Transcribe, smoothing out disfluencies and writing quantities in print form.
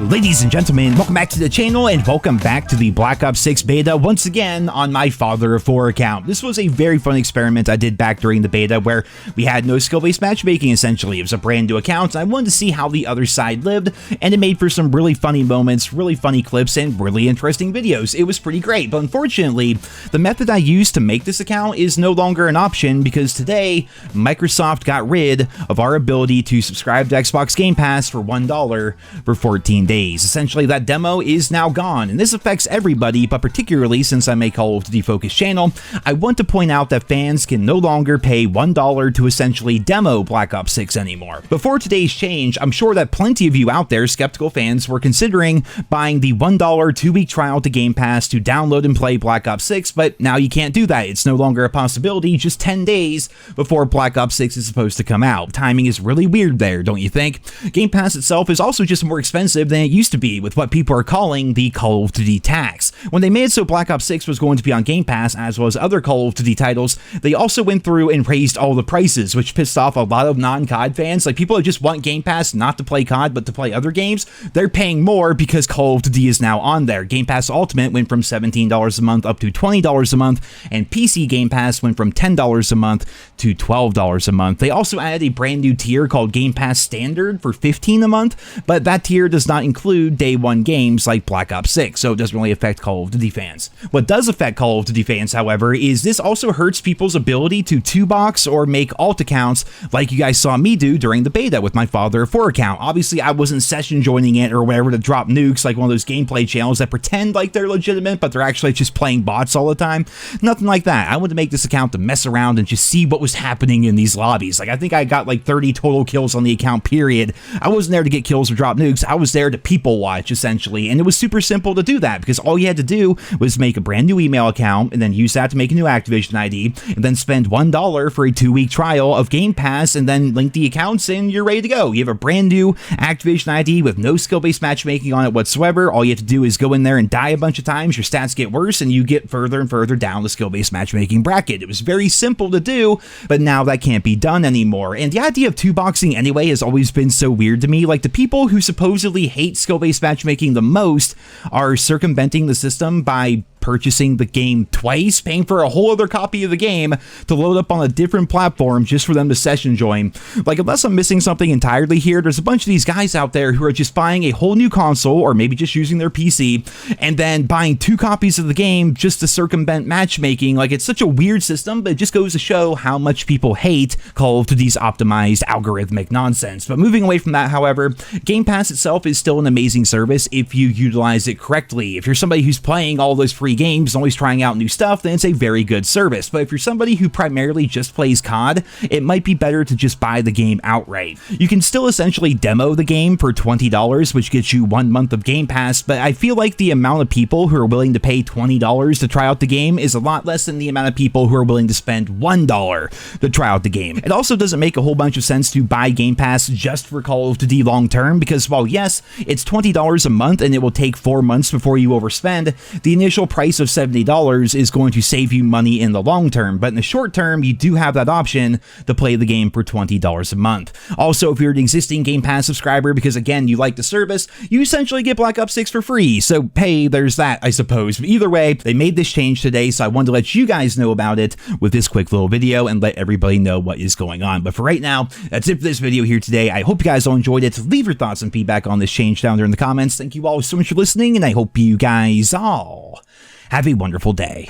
Ladies and gentlemen, welcome back to the channel and welcome back to the Black Ops 6 beta once again on my Father of 4 account. This was a very fun experiment I did back during the beta where we had no skill-based matchmaking essentially. It was a brand new account and I wanted to see how the other side lived, and it made for some really funny moments, really funny clips, and really interesting videos. It was pretty great, but unfortunately, the method I used to make this account is no longer an option because today, Microsoft got rid of our ability to subscribe to Xbox Game Pass for $1 for 14 days. Essentially, that demo is now gone, and this affects everybody, but particularly since I'm a Call of Duty focused channel, I want to point out that fans can no longer pay $1 to essentially demo Black Ops 6 anymore. Before today's change, I'm sure that plenty of you out there, skeptical fans, were considering buying the $1 2-week trial to Game Pass to download and play Black Ops 6, but now you can't do that. It's no longer a possibility just 10 days before Black Ops 6 is supposed to come out. Timing is really weird there, don't you think? Game Pass itself is also just more expensive than it used to be with what people are calling the Call of Duty tax. When they made it so Black Ops 6 was going to be on Game Pass, as well as other Call of Duty titles, they also went through and raised all the prices, which pissed off a lot of non-COD fans. Like, people who just want Game Pass not to play COD, but to play other games, they're paying more because Call of Duty is now on there. Game Pass Ultimate went from $17 a month up to $20 a month, and PC Game Pass went from $10 a month to $12 a month. They also added a brand new tier called Game Pass Standard for $15 a month, but that tier does not include day one games like Black Ops 6, so it doesn't really affect Call of Duty fans. What does affect Call of Duty fans, however, is this also hurts people's ability to 2-box or make alt accounts like you guys saw me do during the beta with my Father of 4 account. Obviously, I wasn't session joining it or whatever to drop nukes like one of those gameplay channels that pretend like they're legitimate, but they're actually just playing bots all the time. Nothing like that. I wanted to make this account to mess around and just see what was happening in these lobbies. Like, I think I got like 30 total kills on the account, period. I wasn't there to get kills or drop nukes. I was there to people watch, essentially, and it was super simple to do that because all you had to do was make a brand new email account and then use that to make a new Activision ID and then spend $1 for a 2-week trial of Game Pass and then link the accounts and you're ready to go. You have a brand new Activision ID with no skill-based matchmaking on it whatsoever. All you have to do is go in there and die a bunch of times, your stats get worse, and you get further and further down the skill-based matchmaking bracket. It was very simple to do, but now that can't be done anymore. And the idea of 2-boxing anyway has always been so weird to me. Like, the people who supposedly hate skill-based matchmaking the most are circumventing the system by purchasing the game twice, paying for a whole other copy of the game to load up on a different platform just for them to session join. Like, unless I'm missing something entirely here, there's a bunch of these guys out there who are just buying a whole new console or maybe just using their PC and then buying 2 copies of the game just to circumvent matchmaking. Like, it's such a weird system, but it just goes to show how much people hate Call of Duty's optimized algorithmic nonsense. But moving away from that, however, Game Pass itself is still an amazing service if you utilize it correctly. If you're somebody who's playing all those free games, always trying out new stuff, then it's a very good service. But if you're somebody who primarily just plays COD, it might be better to just buy the game outright. You can still essentially demo the game for $20, which gets you 1 month of Game Pass, but I feel like the amount of people who are willing to pay $20 to try out the game is a lot less than the amount of people who are willing to spend $1 to try out the game. It also doesn't make a whole bunch of sense to buy Game Pass just for Call of Duty long term, because while yes, it's $20 a month and it will take 4 months before you overspend, the initial price of $70 is going to save you money in the long term, but in the short term, you do have that option to play the game for $20 a month. Also, if you're an existing Game Pass subscriber, because again, you like the service, you essentially get Black Ops 6 for free, so hey, there's that, I suppose. But either way, they made this change today, so I wanted to let you guys know about it with this quick little video and let everybody know what is going on. But for right now, that's it for this video here today. I hope you guys all enjoyed it. Leave your thoughts and feedback on this change down there in the comments. Thank you all so much for listening, and I hope you guys all have a wonderful day.